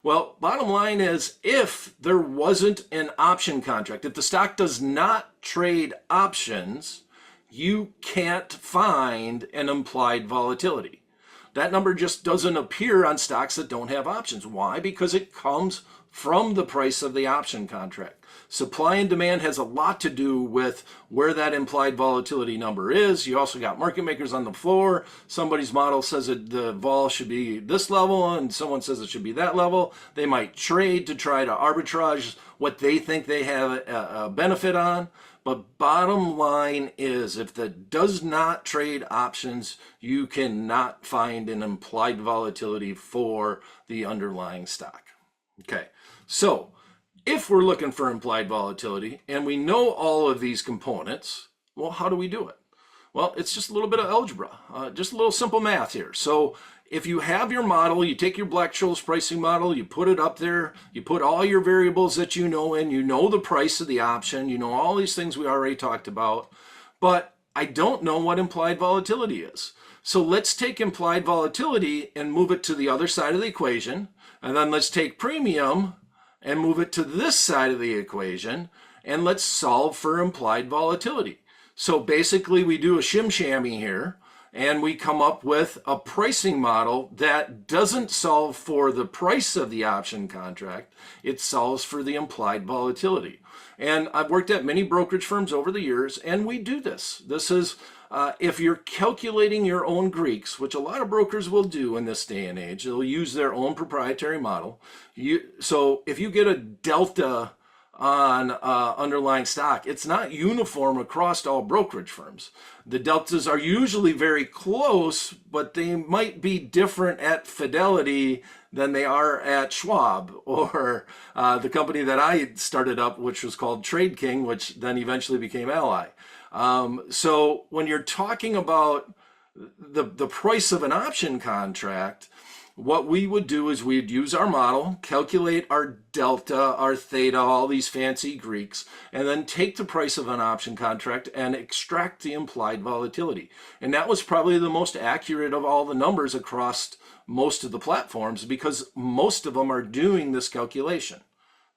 Well, bottom line is if there wasn't an option contract, if the stock does not trade options, you can't find an implied volatility. That number just doesn't appear on stocks that don't have options. Why? Because it comes from the price of the option contract. Supply and demand has a lot to do with where that implied volatility number is. You also got market makers on the floor. Somebody's model says that the vol should be this level and someone says it should be that level. They might trade to try to arbitrage what they think they have a benefit on. But bottom line is, if that does not trade options, you cannot find an implied volatility for the underlying stock. Okay, so if we're looking for implied volatility and we know all of these components, well, how do we do it? Well, it's just a little bit of algebra, just a little simple math here. So if you have your model, you take your Black-Scholes pricing model, you put it up there, you put all your variables that you know in, you know the price of the option, you know all these things we already talked about, but I don't know what implied volatility is. So let's take implied volatility and move it to the other side of the equation, and then let's take premium and move it to this side of the equation, and let's solve for implied volatility. So basically we do a shim-shammy here, and we come up with a pricing model that doesn't solve for the price of the option contract, it solves for the implied volatility. And I've worked at many brokerage firms over the years, and we do this. This is, if you're calculating your own Greeks, which a lot of brokers will do in this day and age, they'll use their own proprietary model. So if you get a delta on underlying stock, it's not uniform across all brokerage firms. The deltas are usually very close, but they might be different at Fidelity than they are at Schwab or the company that I started up, which was called Trade King, which then eventually became Ally. So when you're talking about the price of an option contract, what we would do is we'd use our model, calculate our delta, our theta, all these fancy Greeks, and then take the price of an option contract and extract the implied volatility. And that was probably the most accurate of all the numbers across most of the platforms because most of them are doing this calculation.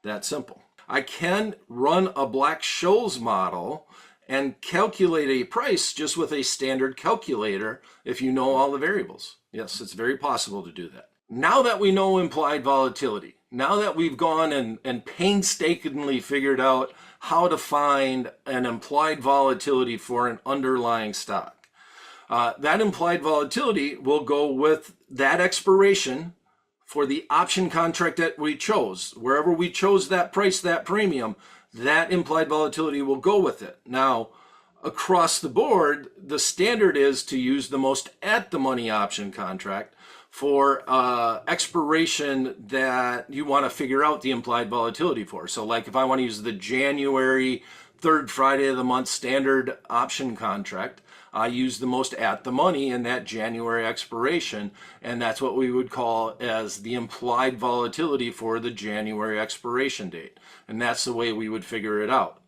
That simple. I can run a Black-Scholes model and calculate a price just with a standard calculator if you know all the variables. Yes, it's very possible to do that. Now that we know implied volatility, now that we've gone and painstakingly figured out how to find an implied volatility for an underlying stock, that implied volatility will go with that expiration for the option contract that we chose. Wherever we chose that price, that premium, that implied volatility will go with it. Now, across the board, the standard is to use the most at-the-money option contract for expiration that you want to figure out the implied volatility for. So like if I want to use the January 3rd Friday of the month standard option contract, I use the most at the money in that January expiration, and that's what we would call as the implied volatility for the January expiration date. And that's the way we would figure it out.